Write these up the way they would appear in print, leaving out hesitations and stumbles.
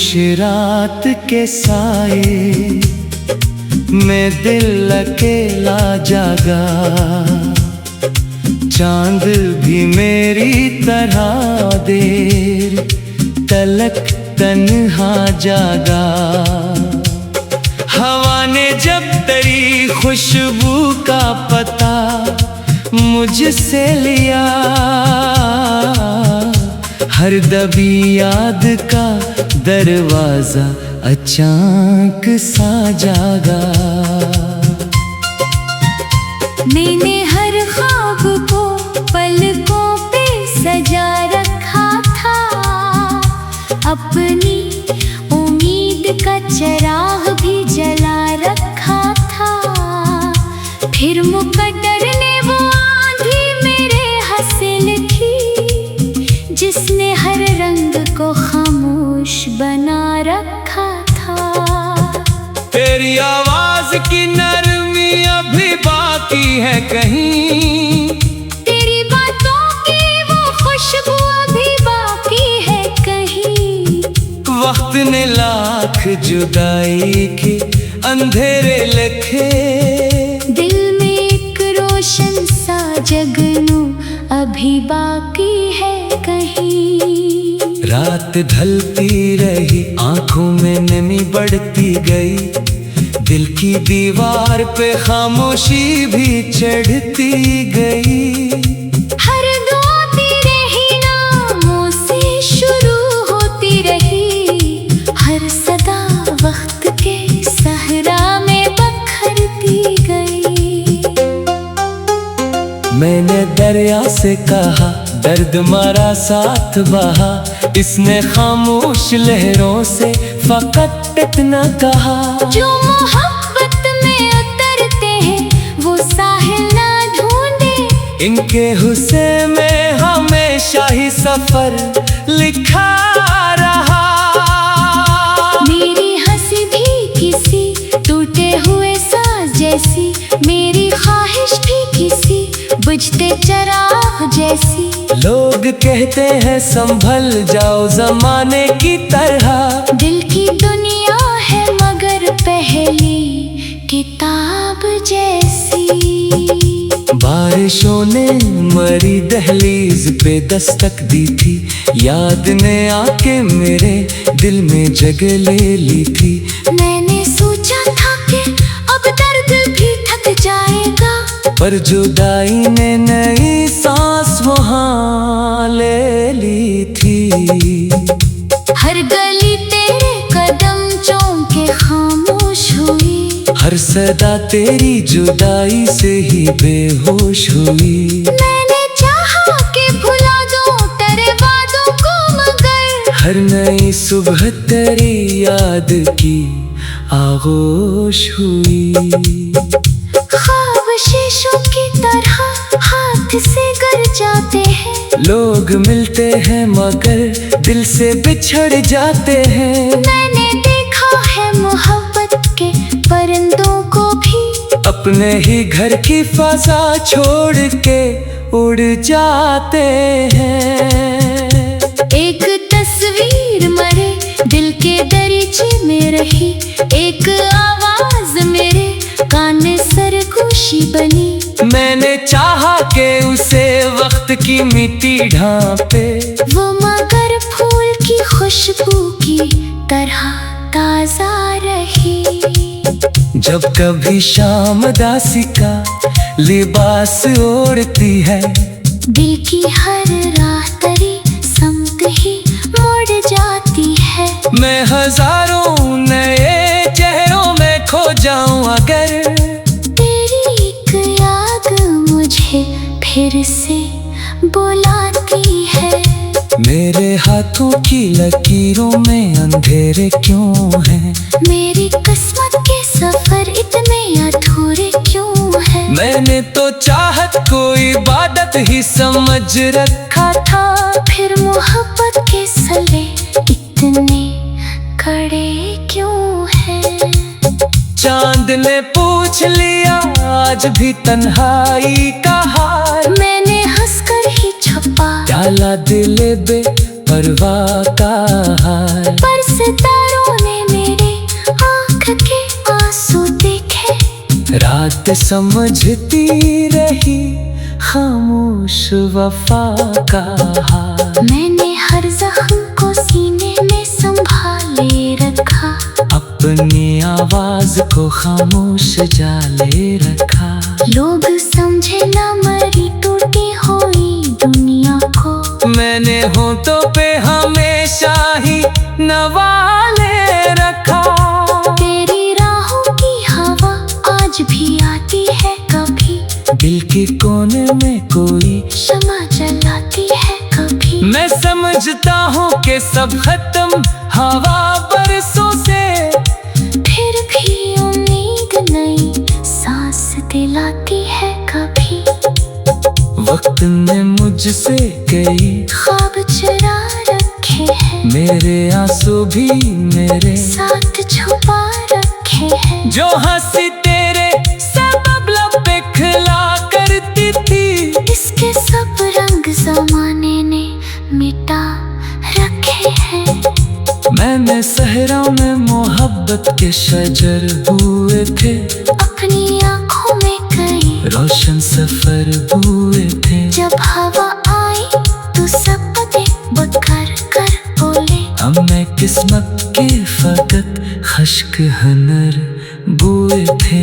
रात के साए में दिल अकेला जागा, चांद भी मेरी तरह देर तलक तन्हा जागा। हवा ने जब तेरी खुशबू का पता मुझसे लिया, हर दबी याद का दरवाजा अचानक सा जागा। मैंने हर ख्वाब को पलकों पे सजा रखा था, अपनी उम्मीद का चिराग भी जला रखा था। फिर मुकद्दर ने वो आंधी मेरे हासिल की, जिसने हर रंग को खामोश बना रखा था। तेरी आवाज की नरमी अभी बाकी है कहीं, तेरी बातों की वो खुशबू अभी बाकी है कहीं। वक्त ने लाख जुदाई के अंधेरे लिखे, दिल में एक रोशन सा जगनू अभी बाकी है कहीं। रात ढलती रही, आंखों में नमी बढ़ती गई, दिल की दीवार पे खामोशी भी चढ़ती गई। हर दुआ तेरे ही नामों से शुरू होती रही, हर सदा वक्त के सहरा में बखरती गई। मैंने दरिया से कहा दर्द मारा साथ बहा, इसने खामोश लहरों से फकत इतना कहा। जो मोहब्बत में उतरते हैं वो साहिल ना ढूंढे, इनके हुस्से में हमेशा ही सफर लिखा रहा। मेरी हंसी भी किसी टूटे हुए साज जैसी, मेरी ख्वाहिश भी किसी बुझते चिराग जैसी। लोग कहते हैं संभल जाओ जमाने की तरह, दिल की दुनिया है मगर पहली किताब जैसी। बारिशों ने मरी दहलीज पे दस्तक दी थी, याद ने आके मेरे दिल में जगह ले ली थी। मैंने सोचा था कि अब दर्द भी थक जाएगा, पर जुदाई ने नई सांस वहाँ ले ली थी। हर गली तेरे कदम चौंके खामोश हुई, हर सदा तेरी जुदाई से ही बेहोश हुई। मैंने चाहा कि भुला दूं तेरे वादों को, मगर हर नई सुबह तेरी याद की आगोश हुई। ख्वाब शीशों की तरह हाथ से गिर जाते हैं, लोग मिलते हैं मगर दिल से बिछड़ जाते हैं। मैंने देखा है मोहब्बत के परिंदों को भी, अपने ही घर की फजा छोड़ के उड़ जाते हैं। एक तस्वीर मरे दिल के दरीचे में रही, एक आवाज मेरे कान सरगोशी बनी। मैंने चाहा कि उसे वक्त की मिट्टी ढांपे, वो मगर फूल की खुशबू की तरह ताजा रही। जब कभी शाम दासी का लिबास ओढ़ती है, दिल की हर राह तेरी समत ही मुड़ जाती है। मैं हजारों नए चेहरों में खो जाऊं अगर, तेरी एक याद मुझे फिर से बुलाती है। मेरे हाथों की लकीरों में अंधेरे क्यों हैं, मेरी किस्मत के सफर इतने अधूरे क्यों हैं। मैंने तो चाहत को इबादत ही समझ रखा था, फिर मोहब्बत के सले इतने कड़े क्यों हैं। चांद ने पूछ लिया आज भी तन्हाई का हाल, मैंने हंसकर ही छुपा डाला दिल बे परवाह का हाल। पर सितारों ने मेरे आँख के आंसू देखे। रात समझती रही खामोश वफा का हाल। मैंने हर जख्म को सीने में संभाले रखा। अपनी आवाज को खामोश जाले रखा। लोग समझे ना मरी टूटी हुई दुनिया को। मैंने होठों पे हमेशा ही नवाले रखा। तेरी राहों की हवा आज भी आती है कभी। दिल के कोने में कोई शमा जलाती है कभी। मैं समझता हूँ कि सब खत्म हवा बरसों से, फिर भी उम्मीद नई सांस दिलाती है कभी। वक्त ने मुझसे कई ख्वाब चुरा रखे हैं। मेरे आंसू भी मेरे साथ छुपा रखे हैं। जो हंसी तेरे सबब लब पे खिला करती थी, इसके सब रंग जमाने ने मिटा रखे हैं। मैंने सहराओं में मोहब्बत के शजर हुए थे। अपनी आँखों में कई रोशन सफर हुए थे। जब हवा आई तो सब पते बकर कर बोले। हमें किस्मत के फकत खश्क हनर बुए थे।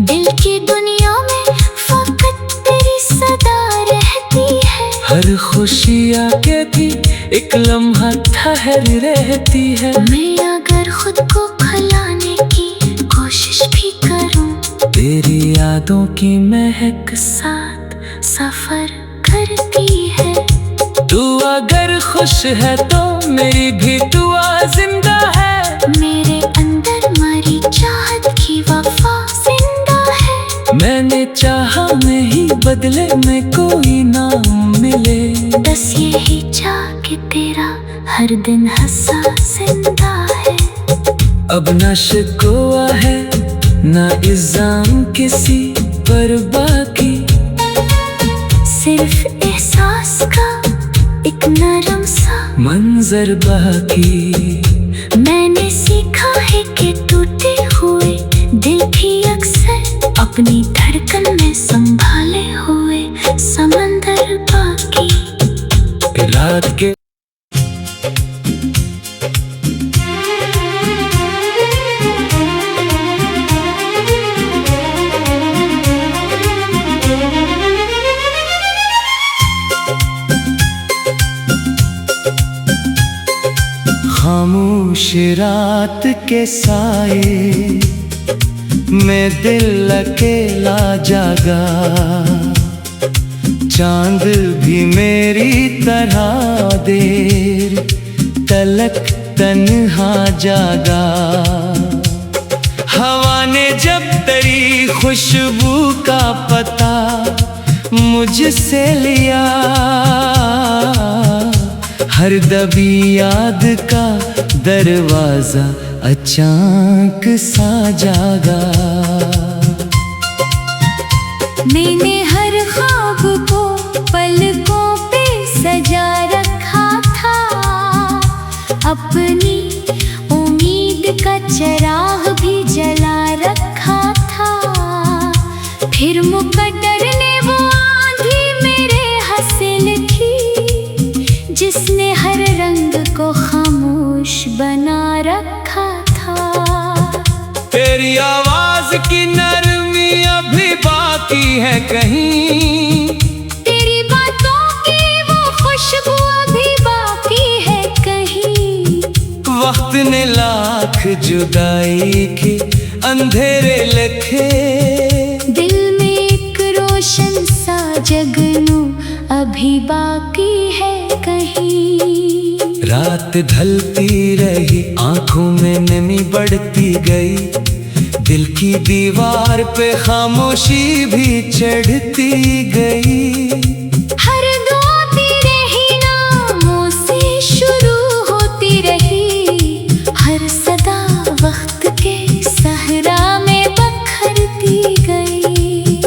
दिल की दुनिया में फकत तेरी सदा रहती है। हर खुशी आके भी एक लम्हा ठहर रहती है। मैं अगर खुद को भुलाने की कोशिश भी करूं, तेरी यादों की महक साथ सफर करती है। तू अगर खुश है तो मेरी भी दुआ जिंदा है। मेरे अंदर मरी चाहत की वफा जिंदा है। मैंने चाहा नहीं बदले में कोई ना मिले। बस यही चाह कि तेरा हर दिन हंसा जिंदा है। अब न शिकवा है ना इल्जाम किसी पर बाकी। सिर्फ एहसास का एक नरम सा मंजर बाकी। मैंने सीखा है कि टूटे हुए दिल भी अक्सर अपनी धड़कन में संभाले हुए समंदर बाकी। रात के खामोश रात के साए में दिल अकेला जागा। चांद भी मेरी तरह देर तलक तन्हा जागा। हवा ने जब तेरी खुशबू का पता मुझसे लिया, हर दबी याद का दरवाजा अचानक सा जागा। मैंने हर ख्वाब को पलकों पे सजा रखा था। अपनी उम्मीद का चिराग भी जला रखा था। फिर मुकद्दर ने वो आंधी मेरे हासिल की, जिसने हर रंग को खामोश बना रखा था। तेरी आवाज की नरमी अभी बाकी है कहीं। तेरी बातों की वो खुशबू अभी बाकी है कहीं। वक्त ने लाख जुदाई के अंधेरे लिखे। दिल में एक रोशन सा जगनू अभी बाकी है कहीं। रात ढलती रही, आंखों में नमी बढ़ती गई। दिल की दीवार पे खामोशी भी चढ़ती गई। हर दुआ तेरे ही नामों से शुरू होती रही। हर सदा वक्त के सहरा में बखरती गई।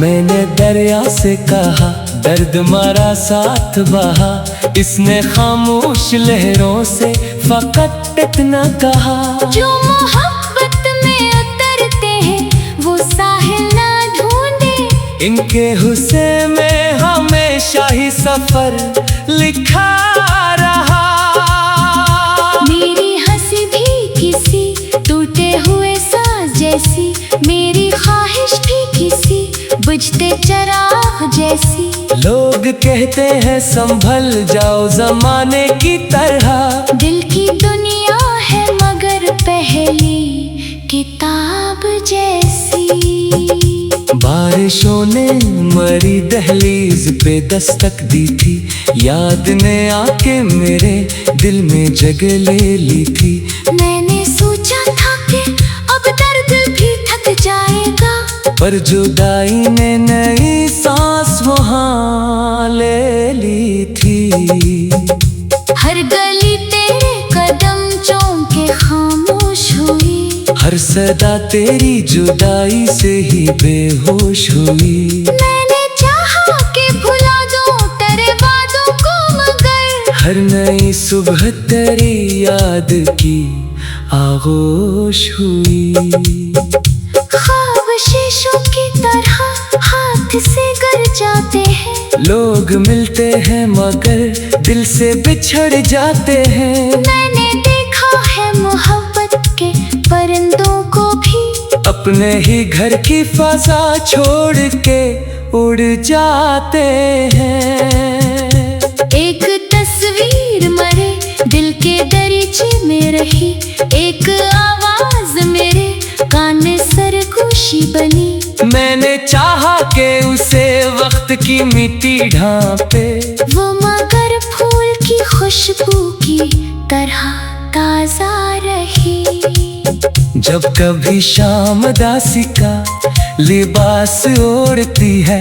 मैंने दरिया से कहा दर्द मारा साथ बहा, इसने खामोश लहरों से फकत इतना कहा। जो मोहब्बत में उतरते हैं वो साहिल ना ढूंढे, इनके हुस्से में हमेशा ही सफर लिखा रहा। मेरी हंसी भी किसी टूटे हुए साज जैसी, मेरी ख्वाहिश भी किसी बुझते चिराग जैसी। लोग कहते हैं संभल जाओ जमाने की तरह, दिल की दुनिया है मगर पहली किताब जैसी। बारिशों ने मरी दहलीज पे दस्तक दी थी, याद ने आके मेरे दिल में जगह ले ली थी। मैंने सोचा था कि अब दर्द भी थक जाएगा, पर जुदाई ने नई सांस वहाँ ले ली थी। हर गली तेरे कदम चौंके खामोश हुई, हर सदा तेरी जुदाई से ही बेहोश हुई। मैंने चाहा कि भुला दूं तेरे वादों को मगर हर नई सुबह तेरी याद की आगोश हुई। ख्वाब शीशों की तरह हाथ से गिर जाते हैं, लोग मिलते हैं मगर दिल से बिछड़ जाते हैं। मैंने देखा है मोहब्बत के परिंदों को भी अपने ही घर की फजा छोड़ के उड़ जाते हैं। एक तस्वीर मरे दिल के दरीचे में रही, एक आवाज मेरे कान में सरगोशी बनी। मैंने चाहा कि उसे वक्त की मिट्टी ढांपे, वो मगर फूल की खुशबू की तरह ताजा रही। जब कभी शाम दासी का लिबास ओढ़ती है,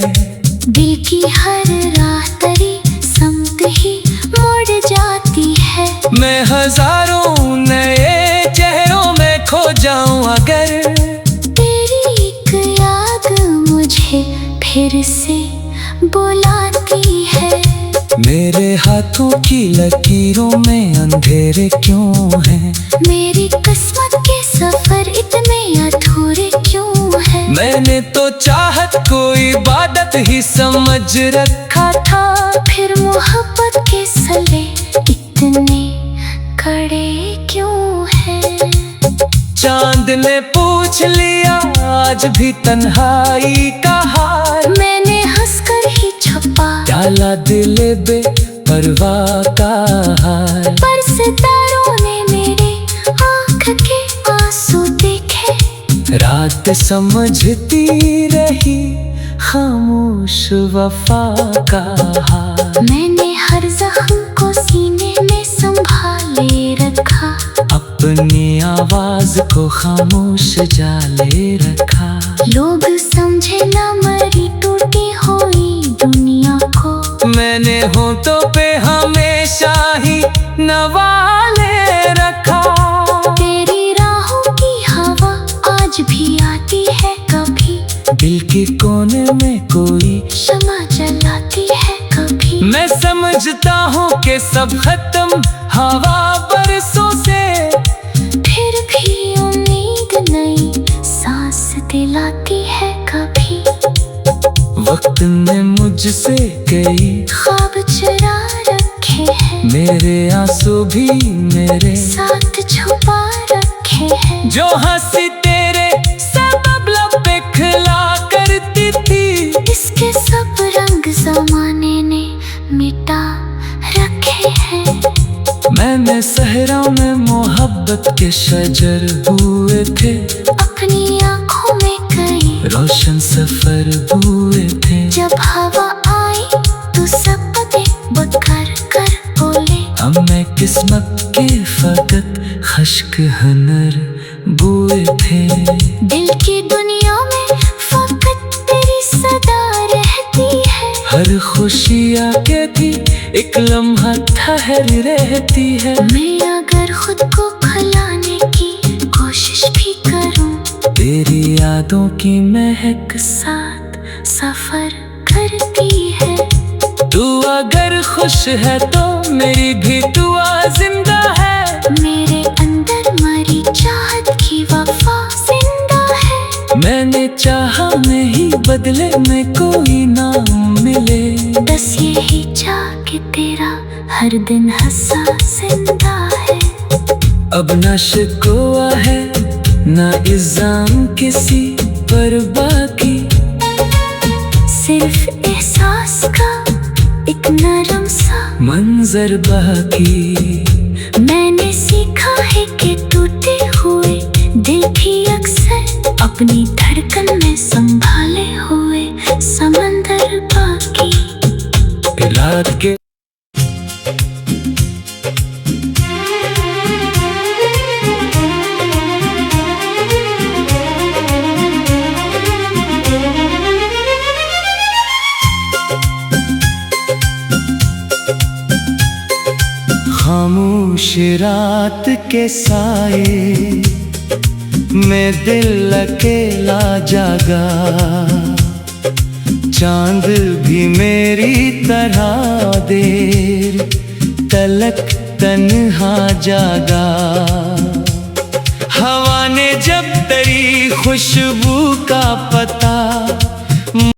दिल की हर राह तेरी समत ही मुड़ जाती है। मैं हजारों नए चेहरों में खो जाऊं अगर तेरी एक याद मुझे फिर से बुलाती है। मेरे हाथों की लकीरों में अंधेरे क्यों हैं? मेरी किस्मत के सफर इतने अधूरे क्यों हैं? मैंने तो चाहत को इबादत ही समझ रखा था, फिर मोहब्बत के सले इतने कड़े क्यों हैं? चांद ने पूछ लिया आज भी तन्हाई का हाल, मैंने हंसकर ही छुपा डाला दिल बेपरवाह का हाल। पर सितारों ने मेरे आँख के आंसू देखे, रात समझती रही खामोश वफा का हाल। मैंने हर जख्म को सीने में संभाले रखा, अपनी आवाज को खामोश जाले रखा। लोग समझे ना मरी टूटी हुई दुनिया को, मैंने होठों पे हमेशा ही नवाले रखा। तेरी राहों की हवा आज भी आती है कभी, दिल के कोने में कोई शमा जलाती है कभी। मैं समझता हूँ कि सब खत्म हवा बरसों से, फिर भी उम्मीद नई सांस दिलाती है कभी। वक्त ने मुझसे कई ख्वाब चुरा रखे हैं, मेरे आंसू भी मेरे साथ छुपा रखे हैं। जो हंसी तेरे सबब लब पे खिला करती थी, इसके सब रंग जमाने ने मिटा रखे हैं। मैंने सहराओं में मोहब्बत के शजर हुए थे, अपनी आँखों में कई रोशन सफर हुए थे। जब हवा आई तो सब पते बकर कर बोले, हमें किस्मत के फकत खश्क हनर बुए थे। दिल की दुनिया में फकत तेरी सदा रहती है। हर खुशी आके भी एक लम्हा ठहर रहती है। मैं अगर खुद को भुलाने की कोशिश भी करूं, तेरी यादों की महक साथ सफर करती है। अगर खुश है तो मेरी भी दुआ जिंदा है। मेरे अंदर मरी चाहत की वफा जिंदा है। मैंने चाहा नहीं बदले में कोई ना मिले। बस यही चाह कि तेरा हर दिन हंसा जिंदा है। अब ना शिकवा है ना इल्जाम किसी पर बाकी, सिर्फ एहसास का एक नरम सा मंजर बाकी। मैंने सीखा है कि टूटे हुए दिल भी अक्सर अपनी धड़कन में संभाले हुए समंदर बाकी। रात के खामोश रात के साए में दिल अकेला जागा। चांद भी मेरी तरह देर तलक तन्हा जागा। हवा ने जब तेरी खुशबू का पता